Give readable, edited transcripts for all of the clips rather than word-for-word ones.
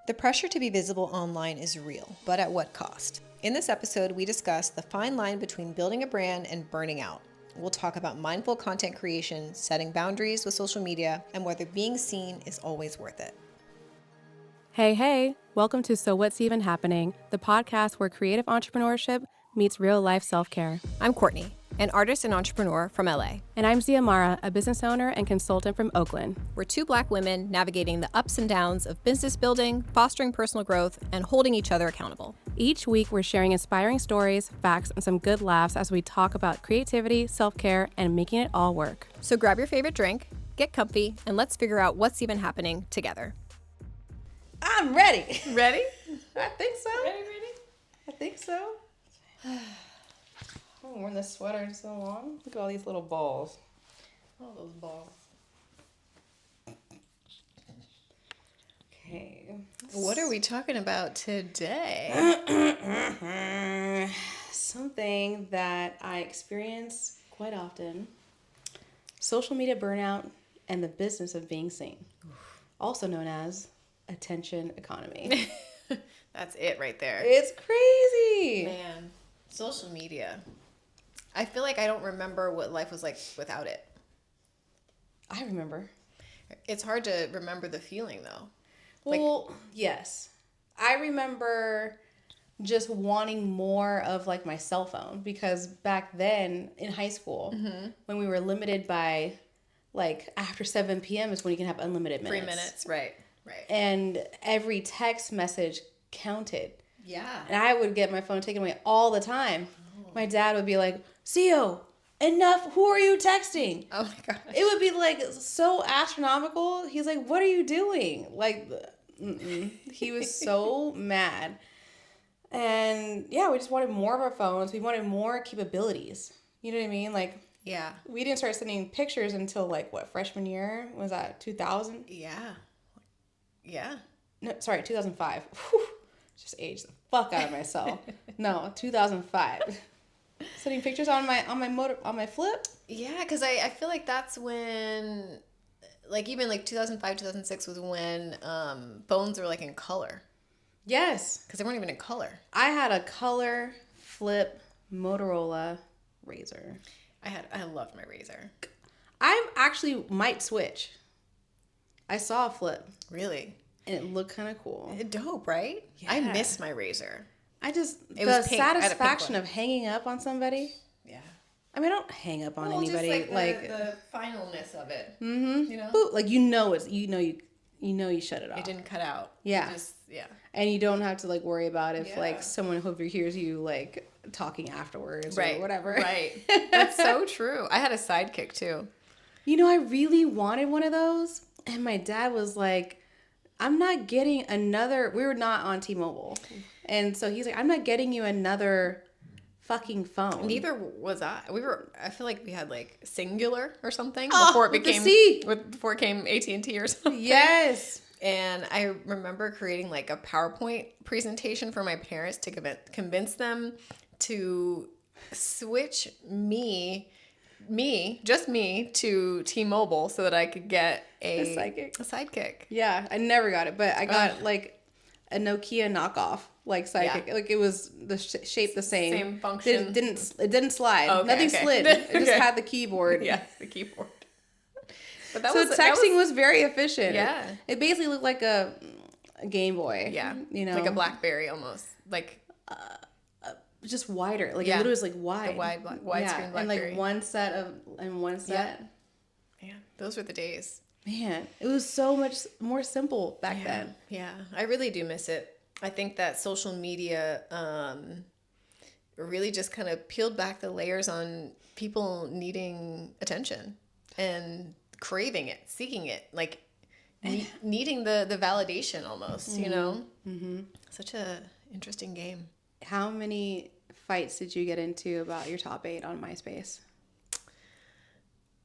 The pressure to be visible online is real, but at what cost? In this episode, we discuss the fine line between building a brand and burning out. We'll talk about mindful content creation, setting boundaries with social media, and whether being seen is always worth it. Hey, welcome to So What's Even Happening, the podcast where creative entrepreneurship meets real-life self-care. I'm Courtney, an artist and entrepreneur from LA. And I'm Ziamara, a business owner and consultant from Oakland. We're two Black women navigating the ups and downs of business building, fostering personal growth, and holding each other accountable. Each week, we're sharing inspiring stories, facts, and some good laughs as we talk about creativity, self-care, and making it all work. So grab your favorite drink, get comfy, and let's figure out what's even happening together. I'm ready. Ready? I think so. Ready? I think so. I haven't worn this sweater in so long. Look at all these little balls. All those balls. Okay. What are we talking about today? Something that I experience quite often. Social media burnout and the business of being seen. Also known as attention economy. That's it right there. It's crazy. Man, social media. I feel like I don't remember what life was like without it. I remember. It's hard to remember the feeling though. Well, yes. I remember just wanting more of like my cell phone because back then in high school, when we were limited by like after 7 p.m. is when you can have unlimited minutes. 3 minutes, right. And every text message counted. Yeah. And I would get my phone taken away all the time. Oh. My dad would be like, Zio, enough. Who are you texting? Oh my gosh. It would be like so astronomical. He's like, what are you doing? Like, he was so mad. And yeah, we just wanted more of our phones. We wanted more capabilities. You know what I mean? Like, yeah. We didn't start sending pictures until like what, freshman year? Was that 2000? Yeah. No, sorry, 2005. Whew. Just aged the fuck out of myself. No, 2005. Sending pictures on my flip. Yeah, because I feel like that's when, like even like 2005, 2006 was when phones were like in color. Yes. Because they weren't even in color. I had a color flip Motorola Razr. I loved my Razr. I actually might switch. I saw a flip. Really? And it looked kind of cool. Dope, right? Yeah. I miss my Razr. The satisfaction of hanging up on somebody. Yeah. I mean, I don't hang up on anybody. Just like the finalness of it. Mm-hmm. You know? Boop, like you shut it off. It didn't cut out. Yeah. Yeah. And you don't have to like worry about if like someone overhears you like talking afterwards or whatever. Right. That's so true. I had a sidekick too. You know, I really wanted one of those. And my dad was like, I'm not getting another. We were not on T-Mobile. And so he's like, I'm not getting you another fucking phone. Neither was I. I feel like we had like Singular or something before it became AT&T or something. Yes. And I remember creating like a PowerPoint presentation for my parents to convince them to switch just me to T-Mobile so that I could get a sidekick. Yeah, I never got it, but I got like a Nokia knockoff like sidekick. Yeah. Like it was the shape the same. Same function. It didn't slide. Okay, Nothing slid. It just had the keyboard. Yes, the keyboard. But texting was very efficient. Yeah. It basically looked like a Game Boy. Yeah. You know, like a BlackBerry almost. Like just wider. Like it literally was like wide. The wide screen BlackBerry. And like one set. Yeah. Man, those were the days. Man, it was so much more simple back then. Yeah, I really do miss it. I think that social media really just kind of peeled back the layers on people needing attention and craving it, seeking it, like needing the validation almost, you know? Mm-hmm. Such a interesting game. How many fights did you get into about your top 8 on MySpace?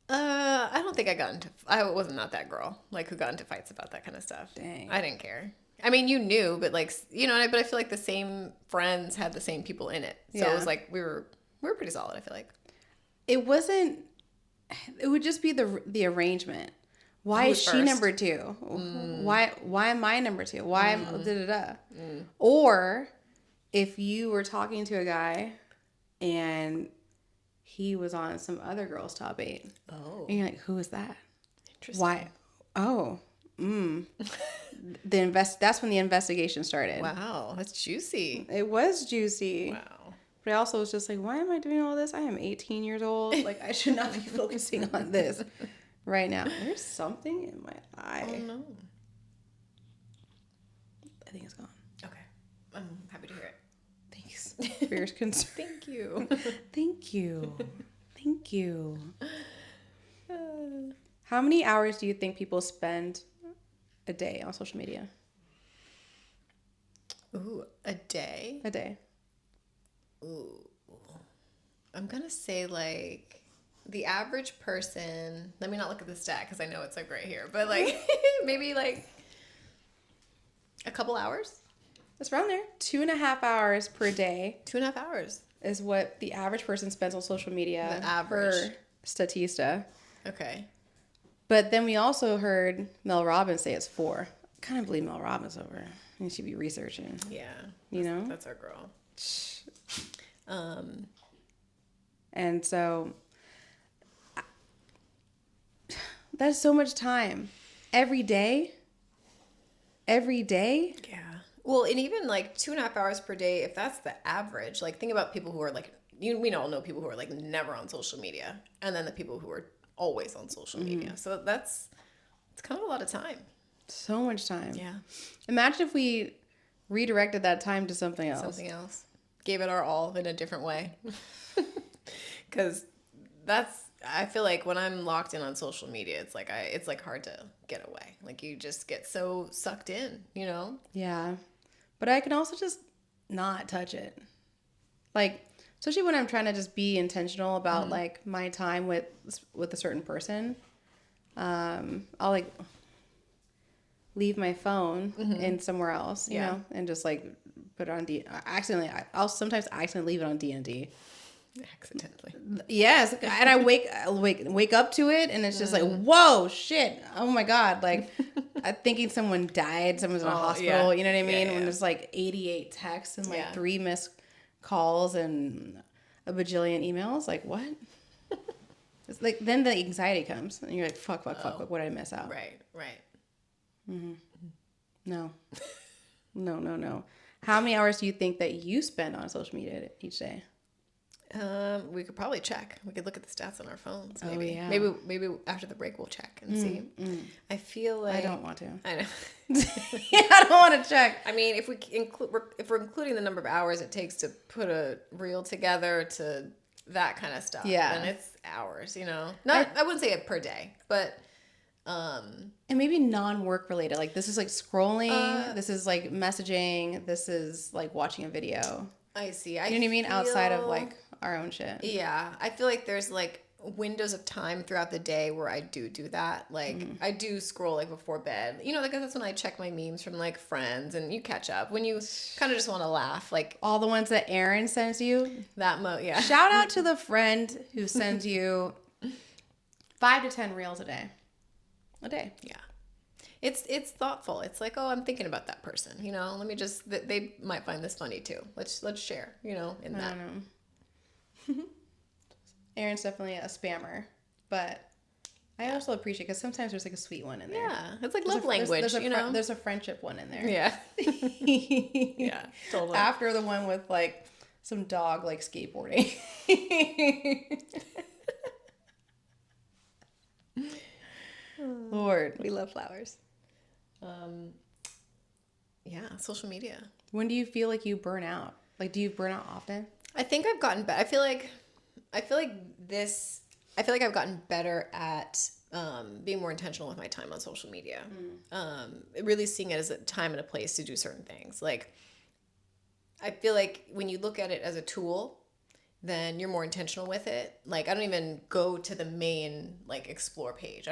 I don't think I was not that girl, like, who got into fights about that kind of stuff. Dang. I didn't care. I mean, you knew, but like, you know, but I feel like the same friends had the same people in it. So it was like, we were pretty solid, I feel like. It would just be the arrangement. Why is she first? number 2? Why am I number 2? Why am da-da-da? Or if you were talking to a guy and he was on some other girl's top 8. Oh. And you're like, who is that? Interesting. Why? Oh. That's when the investigation started. Wow, that's juicy. It was juicy. Wow. But I also was just like, why am I doing all this? I am 18 years old. Like, I should not be focusing on this right now. There's something in my eye. Oh no. I think it's gone. Okay. I'm happy to hear it. Thanks for your concern. Thank you. Thank you. Thank you. How many hours do you think people spend a day on social media? Ooh, a day? A day. Ooh. I'm going to say like the average person, let me not look at the stat because I know it's like right here, but like maybe like a couple hours? It's around there. 2.5 hours per day 2.5 hours. is what the average person spends on social media. The average. Per Statista. Okay. But then we also heard Mel Robbins say it's 4. I kind of believe Mel Robbins over. You should be researching. Yeah. You know? That's our girl. And so that's so much time. Every day. Yeah. Well, and even like 2.5 hours per day, if that's the average, like think about people who are like, we all know people who are like never on social media, and then the people who are always on social media. So it's kind of a lot of time. So much time. Yeah. Imagine if we redirected that time to something else. Something else. Gave it our all in a different way. Because I feel like when I'm locked in on social media, it's like hard to get away. Like you just get so sucked in, you know? Yeah. But I can also just not touch it. Like, especially when I'm trying to just be intentional about like my time with a certain person. I'll like leave my phone in somewhere else, you know, and just like put it on I'll sometimes accidentally leave it on D&D. Accidentally. Yes, and I wake up to it, and it's just like, whoa, shit, oh my god, like I'm thinking someone died, someone's in a hospital, you know what I mean? When there's like 88 texts and like 3 missed calls and a bajillion emails, like what? It's like then the anxiety comes, and you're like, fuck, what did I miss out? Right. No. How many hours do you think that you spend on social media each day? We could probably check. We could look at the stats on our phones. Maybe. Oh, yeah. Maybe after the break we'll check and see. I feel like I don't want to. I know. I don't want to check. I mean, if we're including the number of hours it takes to put a reel together to that kind of stuff, then it's hours. You know, I wouldn't say it per day, but and maybe non-work related. Like this is like scrolling. This is like messaging. This is like watching a video. I see. You know what I mean? Outside of like our own shit. Yeah. I feel like there's like windows of time throughout the day where I do that. Like I do scroll like before bed. You know, like that's when I check my memes from like friends and you catch up. When you kind of just want to laugh. Like all the ones that Aaron sends you. Yeah. Shout out to the friend who sends you 5 to 10 reels a day. Yeah. It's thoughtful. It's like, oh, I'm thinking about that person. You know, let me just. They might find this funny too. Let's share. You know, in that. I don't know. Aaron's definitely a spammer, but I also appreciate because sometimes there's like a sweet one in there. Yeah, it's like love language. There's a friendship one in there. Yeah. Yeah, totally. After the one with like some dog like skateboarding. Lord, we love flowers. Yeah, social media. When do you feel like you burn out? Like, do you burn out often? I think I've gotten better. I feel like I've gotten better at being more intentional with my time on social media. Really seeing it as a time and a place to do certain things. Like, I feel like when you look at it as a tool, then you're more intentional with it. Like, I don't even go to the main, like, explore page.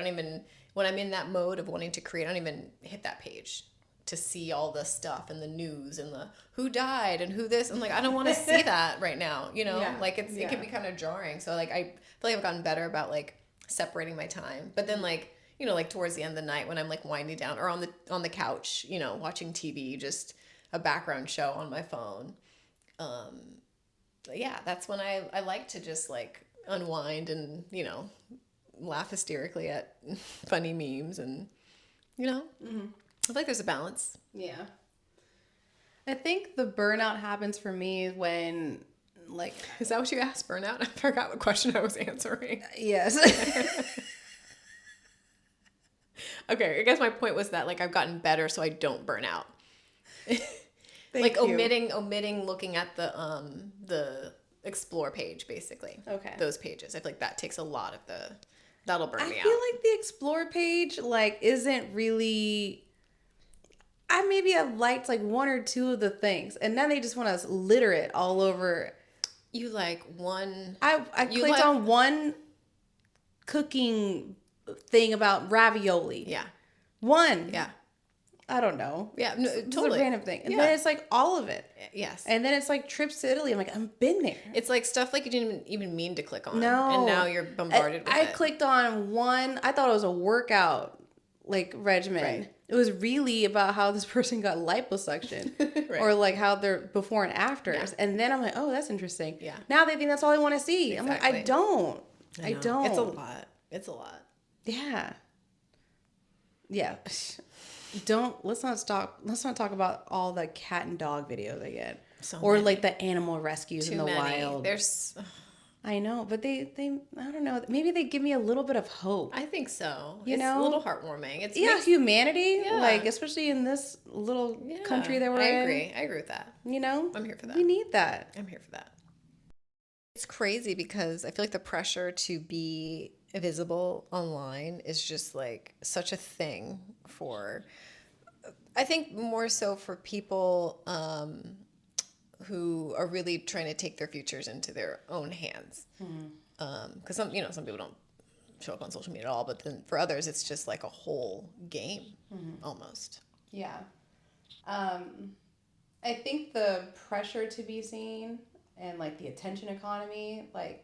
When I'm in that mode of wanting to create, I don't even hit that page to see all the stuff and the news and the who died and who this. I'm like, I don't want to see that right now, you know? Yeah. Like, it can be kind of jarring. So, like, I feel like I've gotten better about, like, separating my time. But then, like, like towards the end of the night when I'm like winding down or on the couch, watching TV, just a background show on my phone. Yeah, that's when I like to just like unwind and, laugh hysterically at funny memes and, I feel like there's a balance. Yeah. I think the burnout happens for me when, like... Is that what you asked, burnout? I forgot what question I was answering. Yes. Okay, I guess my point was that, like, I've gotten better so I don't burn out. Thank you. Omitting looking at the explore page, basically. Okay. Those pages. I feel like that takes a lot of that'll burn me out. I feel like the explore page, like, isn't really... I maybe have liked like one or two of the things, and then they just want to litter it all over. You like one... I clicked on one cooking thing about ravioli. Yeah. One. Yeah. I don't know. Yeah, no, It's totally. a random thing. And then it's like all of it. Yes. And then it's like trips to Italy. I'm like, I've been there. It's like stuff like you didn't even mean to click on. No. And now you're bombarded with it. I clicked on one. I thought it was a workout like regimen. Right. It was really about how this person got liposuction Right. or like how they're before and afters. Yeah. And then I'm like, oh, that's interesting. Yeah. Now they think that's all I want to see. Exactly. I'm like, I don't. I don't. It's a lot. It's a lot. Yeah. Yeah. Let's not talk about all the cat and dog videos I get. Or like the animal rescues in the wild. There's... I know, but they I don't know, maybe they give me a little bit of hope. I think so. You It's know? a little heartwarming. It's Humanity, Yeah. like especially in this little country that we're in. I agree with that. You know? I'm here for that. We need that. I'm here for that. It's crazy because I feel like the pressure to be visible online is just like such a thing for, I think more so for people who are really trying to take their futures into their own hands. Because some people don't show up on social media at all, but then for others, it's just like a whole game almost. Yeah. I think the pressure to be seen and like the attention economy, like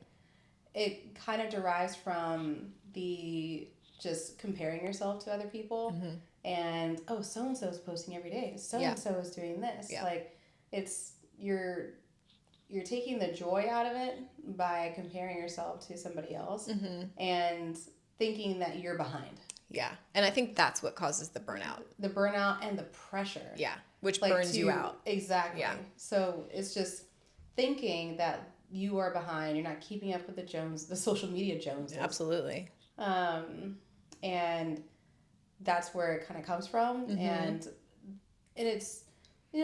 it kind of derives from the just comparing yourself to other people and, oh, so-and-so is posting every day. So-and-so is doing this. Yeah. Like it's, you're taking the joy out of it by comparing yourself to somebody else and thinking that you're behind. Yeah. And I think that's what causes the burnout. The burnout and the pressure. Yeah. Which Like burns you out. Exactly. Yeah. So it's just thinking that you are behind. You're not keeping up with the social media Joneses. Absolutely. And that's where it kind of comes from. And it's,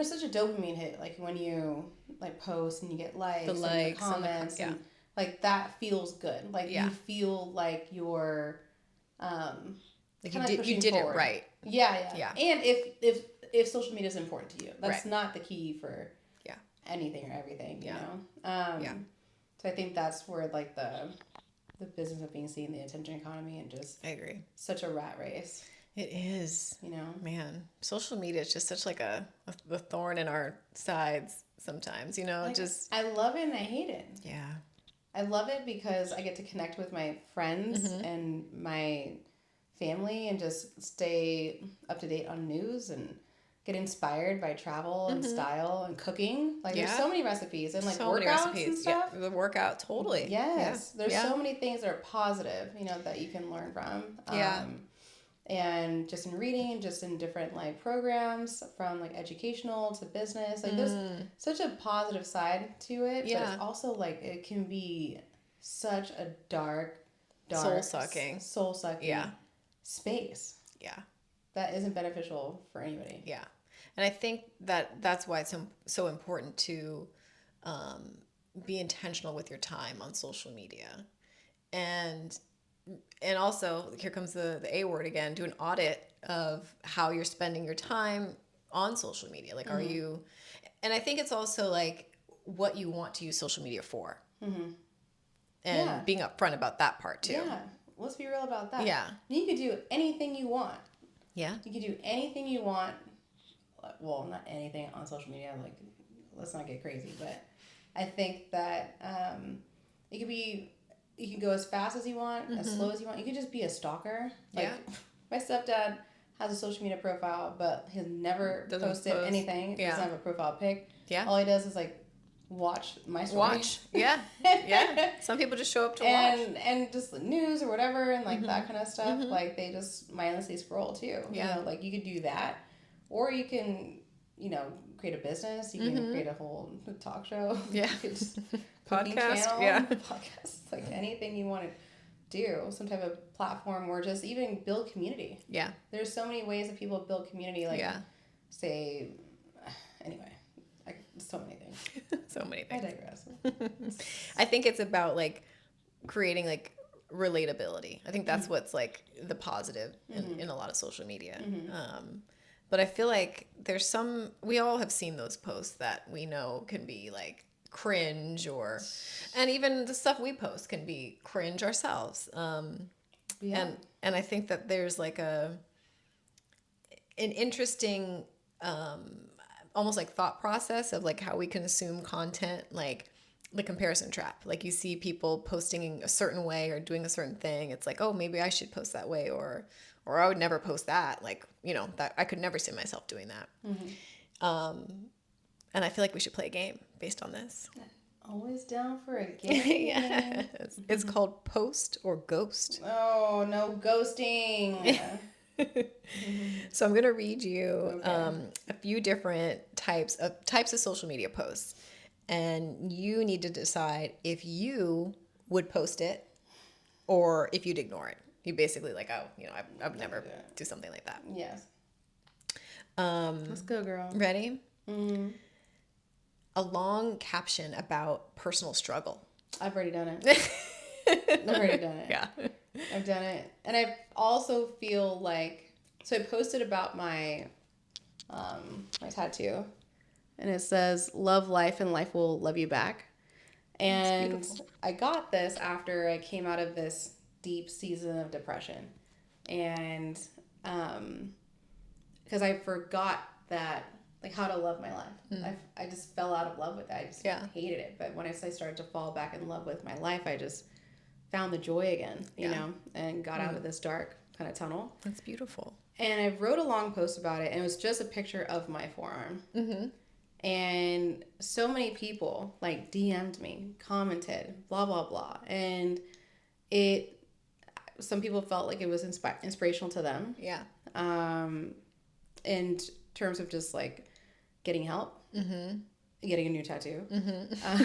such a dopamine hit. Like when you like post and you get likes, and the comments, and like that feels good. Like you feel like you're, like you did forward. It right. Yeah. And if social media is important to you, that's not the key for anything or everything. You know. So I think that's where like the business of being seen, the attention economy, and just I agree. Such a rat race. It is. You know, man, social media is just such like a thorn in our sides sometimes. like, just I love it and I hate it. Yeah. I love it because I get to connect with my friends and my family and just stay up to date on news and get inspired by travel and style and cooking. Like there's so many recipes and like so workouts and stuff. Yeah, the workout, totally. Yes. There's so many things that are positive, that you can learn from. And just in reading, just in different like programs from like educational to business, like there's such a positive side to it, but it's also like it can be such a dark soul-sucking space. Yeah. That isn't beneficial for anybody. Yeah. And I think that's why it's so important to be intentional with your time on social media. And also, here comes the A word again, do an audit of how you're spending your time on social media. Like, are you, and I think it's also like what you want to use social media for. And being upfront about that part too. Yeah. Let's be real about that. Yeah. You could do anything you want. Yeah. You could do anything you want. Well, not anything on social media. Like, let's not get crazy. But I think that it could be you can go as fast as you want, as slow as you want. You can just be a stalker. Like, my stepdad has a social media profile, but he's never posted anything. He doesn't have a profile pic. Yeah. All he does is, like, watch my stories. Yeah. Yeah. Some people just show up to watch. And just news or whatever and, like, that kind of stuff. Like, they just mindlessly scroll, too. Yeah. You know, like, you could do that. Or you can, you know, create a business. You can create a whole talk show. Yeah. Podcast. Channel, yeah. Podcast. Like, anything you want to do. Some type of platform or just even build community. Yeah. There's so many ways that people build community. Like, say, anyway. So many things. So many things. I digress. I think it's about, like, creating, like, relatability. I think that's what's, like, the positive in a lot of social media. But I feel like there's we all have seen those posts that we know can be, like, cringe and even the stuff we post can be cringe ourselves. And I think that there's, like, an interesting, almost like thought process of, like, how we consume content, like the comparison trap. Like, you see people posting a certain way or doing a certain thing. It's like, oh, maybe I should post that way, or I would never post that. Like, you know, that I could never see myself doing that. And I feel like we should play a game based on this. Always down for a game. Yeah. It's called Post or Ghost. Oh, no ghosting. So I'm going to read you a few different types of social media posts, and you need to decide if you would post it or if you'd ignore it. You basically, like, oh, you know, I would never do something like that. Yes. Let's go, girl. Ready? A long caption about personal struggle. I've already done it. Yeah. I've done it. And I also feel like, so I posted about my my tattoo, and it says, love life and life will love you back. And I got this after I came out of this deep season of depression. And because I forgot that, like, how to love my life. I just fell out of love with it. I just hated it. But when I started to fall back in love with my life, I just found the joy again, you know, and got out of this dark kind of tunnel. That's beautiful. And I wrote a long post about it, and it was just a picture of my forearm. And so many people, like, DM'd me, commented, blah, blah, blah. And some people felt like it was inspirational to them. Yeah. In terms of just, like, getting help, getting a new tattoo.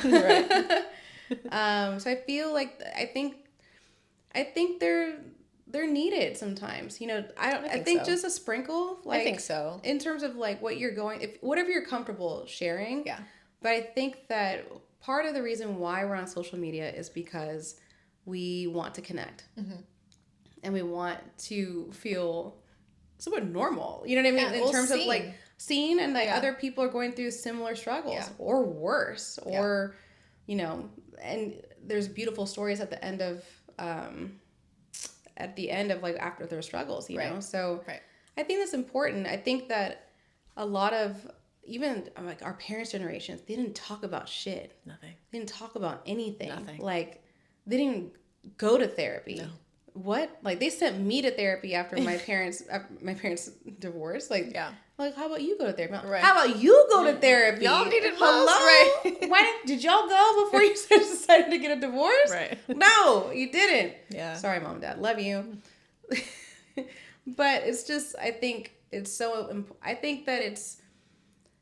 Right. So I feel like I think they're needed sometimes. You know, I think so. Just a sprinkle. Like, I think so. In terms of, like, what you're whatever you're comfortable sharing. Yeah. But I think that part of the reason why we're on social media is because we want to connect, and we want to feel somewhat normal. You know what I mean? In terms of, like, seen and, like, other people are going through similar struggles or worse, or you know, and there's beautiful stories at the end of like, after their struggles, you know. So I think that's important. I think that a lot of, even, like, our parents' generations, they didn't talk about shit. Nothing. They didn't talk about anything. Nothing. Like, they didn't go to therapy. No. What? Like, they sent me to therapy after my parents divorced. Like, like, how about you go to therapy? Right. How about you go to therapy? Y'all needed most, right? Why did y'all go before you decided to get a divorce? Right. No, you didn't. Yeah. Sorry, Mom and Dad. Love you. But it's just, I think it's so, I think that it's,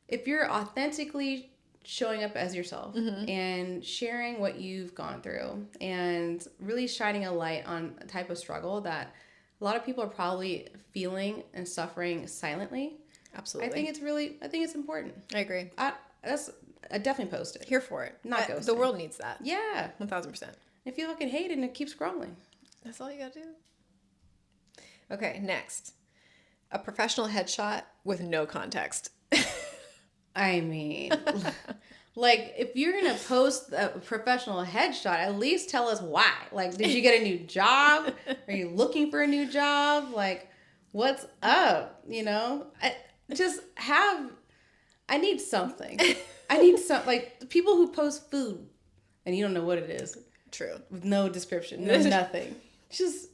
if you're authentically showing up as yourself and sharing what you've gone through and really shining a light on a type of struggle that a lot of people are probably feeling and suffering silently. Absolutely. I think it's important. I agree. I definitely post it. Here for it. Not ghosting. The world needs that. Yeah. 1000%. If you fucking hate it, and keep scrolling. That's all you gotta do. Okay, next. A professional headshot with no context. I mean, like, if you're going to post a professional headshot, at least tell us why. Like, did you get a new job? Are you looking for a new job? Like, what's up? You know, I need something. I need some, like, the people who post food and you don't know what it is. True. With no description, no nothing. Just,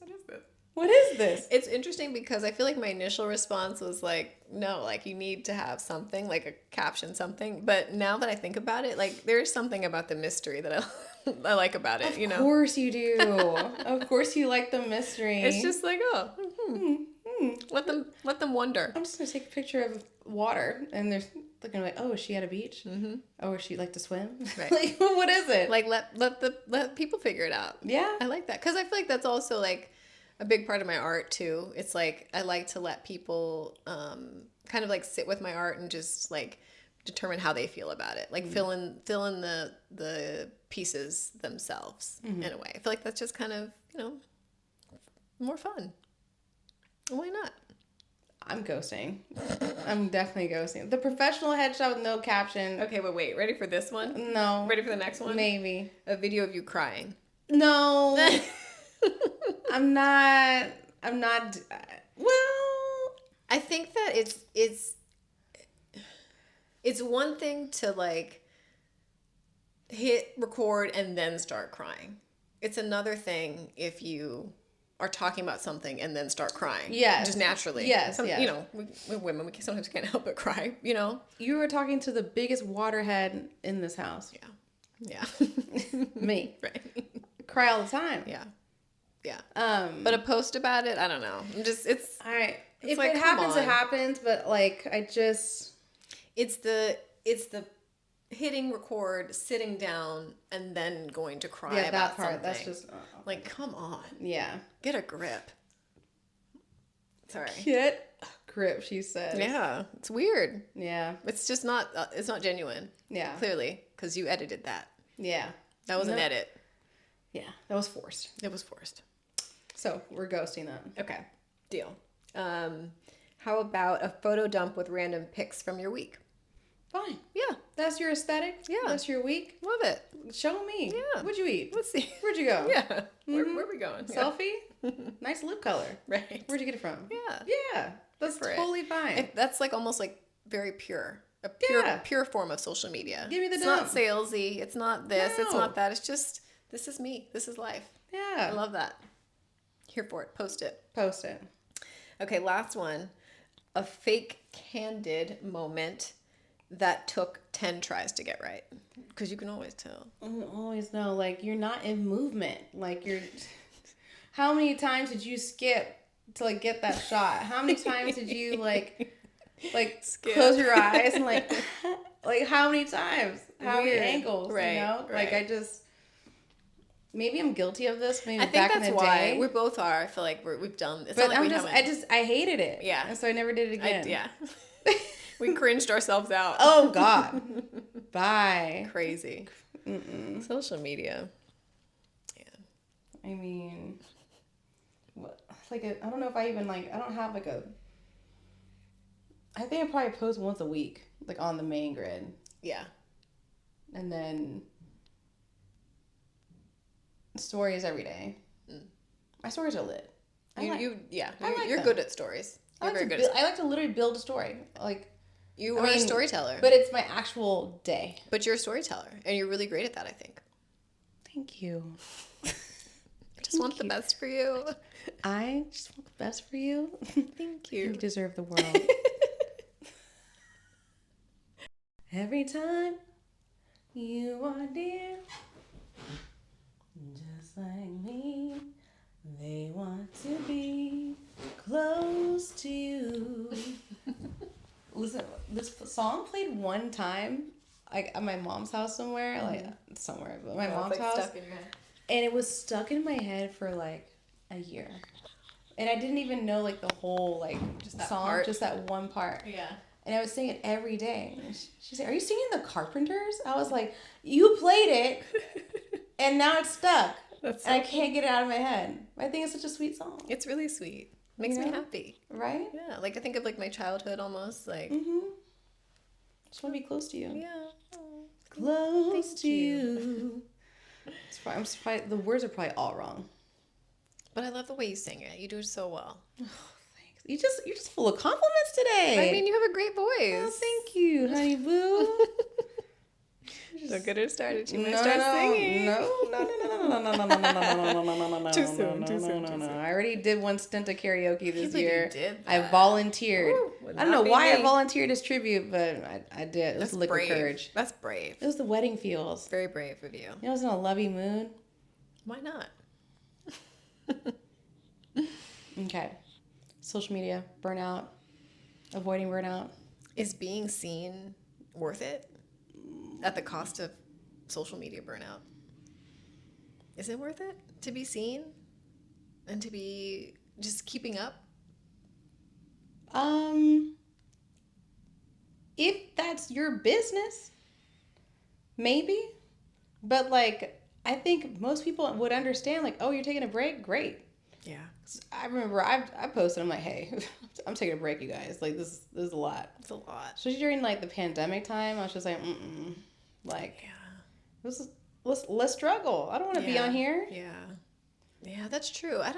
what is this? It's interesting because I feel like my initial response was like, no, like you need to have something, like a caption, something. But now that I think about it, like there is something about the mystery that I like about it, you know? Of course you do. Of course you like the mystery. It's just like, oh, let them wonder. I'm just going to take a picture of water and they're looking like, oh, is she at a beach? Mm-hmm. Oh, is she like to swim? Right. Like, what is it? Like let people figure it out. Yeah. I like that. Because I feel like that's also like a big part of my art too. It's like I like to let people kind of like sit with my art and just like determine how they feel about it. Like fill in the pieces themselves in a way. I feel like that's just kind of, you know, more fun. Why not? I'm ghosting. I'm definitely ghosting. The professional headshot with no caption. Okay, but wait. Ready for this one? No. Ready for the next one? Maybe. A video of you crying. No. I'm not. Well, I think that it's one thing to like hit record and then start crying. It's another thing if you are talking about something and then start crying. Yes. Just naturally. Yes. You know, we women, we sometimes can't help but cry, you know? You were talking to the biggest waterhead in this house. Yeah. Me. Right. Cry all the time. Yeah. But a post about it, I don't know. It's all right. If like, it happens, on. it happens. But like, it's the hitting record, sitting down, and then going to cry about that part. something. That's just like, come on. Yeah. Get a grip. Sorry. Get a grip, she says. Yeah, it's weird. Yeah. It's just not. It's not genuine. Yeah. Clearly, because you edited that. Yeah. That was an edit. Yeah, that was forced. It was forced. So we're ghosting them. Okay. Deal. How about a photo dump with random pics from your week? Fine. Yeah. That's your aesthetic? Yeah. That's your week? Love it. Show me. Yeah. What'd you eat? Let's see. Where'd you go? Yeah. Where are we going? Selfie? Nice lip color. Right. Where'd you get it from? Yeah. Yeah. That's for it. totally fine. That's like almost like very pure. A pure form of social media. Give me the It's dump. not salesy. It's not this. It's No. not that. It's just, this is me. This is life. Yeah. I love that. Here for it. Post it. Post it. Okay, last one. A fake candid moment that took 10 tries to get right. Because you can always tell. You always know, like, you're not in movement. Like, how many times did you skip to, like, get that shot? How many times did you, like skip. Close your eyes and, like how many times? How many angles, right, you know? Right. Like, maybe I'm guilty of this. Maybe I think back that's in the why day. we both are. I feel like we've done this. But I hated it. Yeah. And so I never did it again. Yeah. We cringed ourselves out. Oh, God. Bye. Crazy. Social media. Yeah. I mean, what? Like, I don't know if I even, like, I don't have, like, I think I probably post once a week, like, on the main grid. Yeah. And then stories every day. My stories are lit. You're good at stories. You're very good at stories. I like to literally build a story. Like, You are a storyteller. But it's my actual day. But you're a storyteller, and you're really great at that, I think. Thank you. I just want the best for you. I just want the best for you. Thank you. You deserve the world. Every time you are dear, just like me, they want to be close to you. Listen, this song played one time, like at my mom's house somewhere, but my mom's house, stuck in your head. and it was stuck in my head for like a year, and I didn't even know like the whole like song, just that one part. Yeah. And I was singing it every day. She said, "Are you singing the Carpenters?" I was like, "You played it, and now it's stuck, and I can't get it out of my head." I think it's such a sweet song. It's really sweet. Makes me happy. Right? Yeah. Like I think of like my childhood almost. Like. Just want to be close to you. Yeah. Close to you. I'm surprised. The words are probably all wrong. But I love the way you sing it. You do it so well. Oh, thanks. You're just full of compliments today. I mean, you have a great voice. Oh, thank you, honey boo. Don't get her started. She might No, start no, singing. no. Too soon, too soon. I already did one stint of karaoke this believe you year. did I that. volunteered. Ooh, would I don't know not be why I me. volunteered as tribute, but I did. It was liquid brave. courage. That's brave. It was the wedding feels. Very brave of you. You know, I was in a lovey mood. Why not? Okay. Social media, burnout, avoiding burnout. Is being seen worth it at the cost of social media burnout? Is it worth it to be seen and to be just keeping up? If that's your business, maybe. But like, I think most people would understand, like, oh, you're taking a break? Great. Yeah. I remember I posted, I'm like, hey, I'm taking a break, you guys. Like, this is a lot. It's a lot. Especially during like the pandemic time, I was just like, like, Yeah. this is let's struggle. I don't want to be on here. Yeah, that's true. I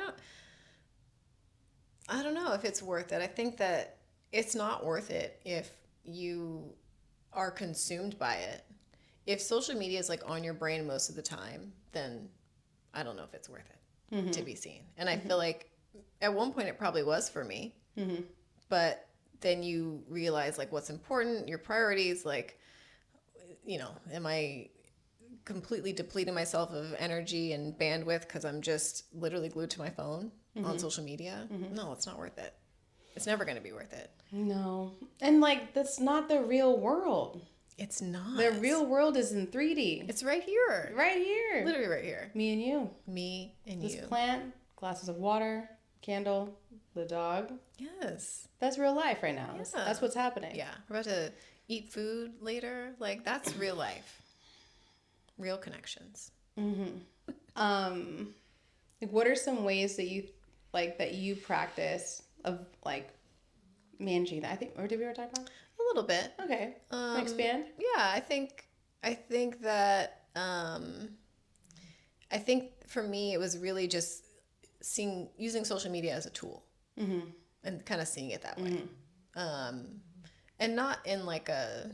don't know if it's worth it. I think that it's not worth it if you are consumed by it. If social media is like on your brain most of the time, then I don't know if it's worth it to be seen. And I feel like at one point it probably was for me, but then you realize like what's important, your priorities, like, you know, am I completely depleting myself of energy and bandwidth because I'm just literally glued to my phone on social media? No, it's not worth it. It's never going to be worth it. No. And like, that's not the real world. It's not. The real world is in 3D. It's right here. Right here. Literally right here. Me and you. Me and This you. plant, glasses of water, candle, the dog. Yes. That's real life right now. Yeah. That's what's happening. Yeah. We're about to eat food later. Like, that's real life. Real connections. Like, what are some ways that you practice of like managing that? I think, or did we ever talk about? A little bit. Okay. Can I expand? Yeah, I think that I think for me it was really just using social media as a tool and kind of seeing it that way, and not in like a,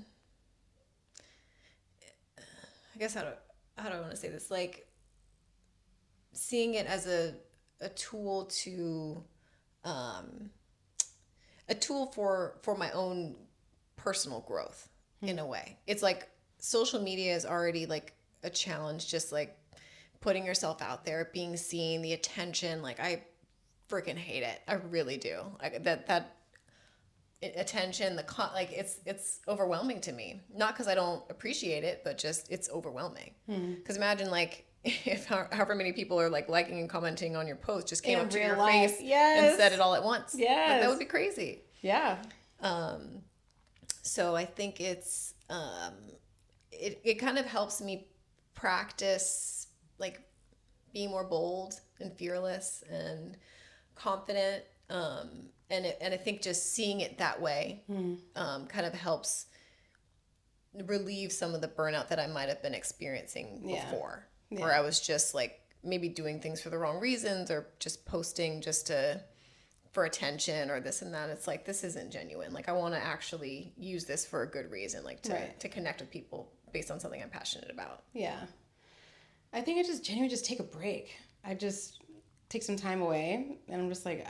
I guess how do I want to say this, like seeing it as a tool to a tool for my own personal growth in a way. It's like social media is already like a challenge, just like putting yourself out there, being seen, the attention. Like, I freaking hate it. I really do. Like that attention, like it's overwhelming to me. Not because I don't appreciate it, but just it's overwhelming. Because imagine like if however many people are like liking and commenting on your post just came In up to real your life. face Yes. and said it all at once. Yes. Like, that would be crazy. Yeah. So I think it's it kind of helps me practice like being more bold and fearless and confident, and I think just seeing it that way kind of helps relieve some of the burnout that I might have been experiencing before, where I was just like maybe doing things for the wrong reasons or just posting just for attention or this and that. It's like, this isn't genuine. Like, I want to actually use this for a good reason, like to connect with people based on something I'm passionate about. Yeah. I think I just genuinely just take a break. I just take some time away and I'm just like,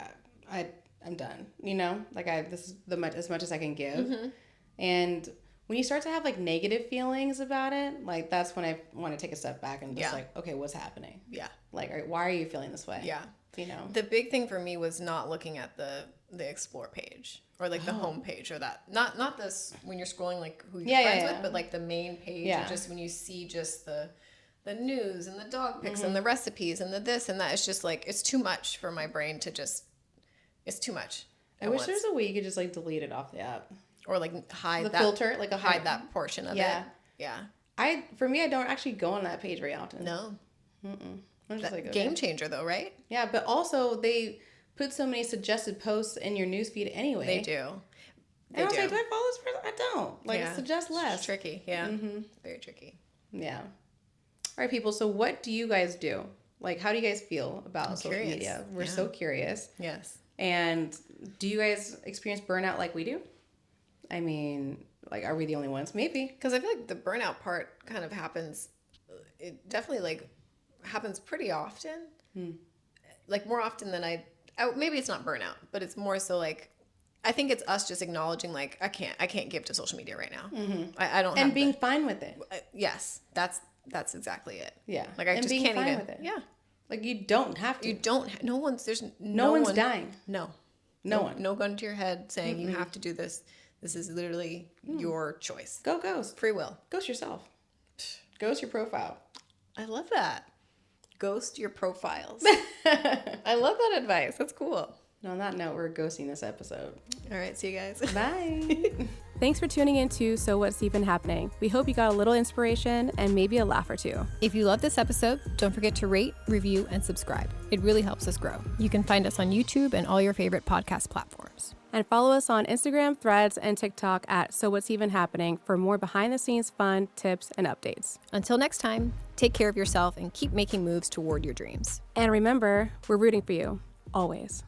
I'm done, you know, like this is as much as I can give. And when you start to have like negative feelings about it, like that's when I want to take a step back and just like, okay, what's happening? Yeah. Like, why are you feeling this way? Yeah. You know, the big thing for me was not looking at the explore page or like the home page or that, not this when you're scrolling like who you're friends with, but like the main page, or just when you see just the news and the dog pics and the recipes and the this and that. It's just like, it's too much for my brain to just, it's too much. I wish there was a way you could just like delete it off the app or like hide the that filter, like hide that portion of it. Yeah. For me, I don't actually go on that page very often. No. I'm just like, okay. Game changer though, right? Yeah, but also they put so many suggested posts in your newsfeed anyway. They do. And I was like, do I follow this person? I don't. Like, suggest less. It's tricky. Yeah. Very tricky. Yeah. All right, people. So what do you guys do? Like, how do you guys feel about social media? We're so curious. Yes. And do you guys experience burnout like we do? I mean, Like, are we the only ones? Maybe. Because I feel like the burnout part kind of happens, it definitely like happens pretty often. Like more often than maybe it's not burnout, but it's more so like, I think it's us just acknowledging like, I can't give to social media right now. I don't have And being fine with it. Yes, that's exactly it. Yeah. Like I and just being can't fine even. with it. Yeah. Like you don't have to. You don't. No one's. There's no one's dying. No. No one. No gun to your head saying you have to do this. This is literally your choice. Go ghost. Free will. Ghost yourself. Ghost your profile. I love that. Ghost your profiles. I love that advice. That's cool. And on that note, we're ghosting this episode. All right. See you guys. Bye. Thanks for tuning in to So What's Even Happening. We hope you got a little inspiration and maybe a laugh or two. If you love this episode, don't forget to rate, review, and subscribe. It really helps us grow. You can find us on YouTube and all your favorite podcast platforms. And follow us on Instagram, Threads, and TikTok at So What's Even Happening for more behind-the-scenes fun, tips, and updates. Until next time, take care of yourself and keep making moves toward your dreams. And remember, we're rooting for you, always.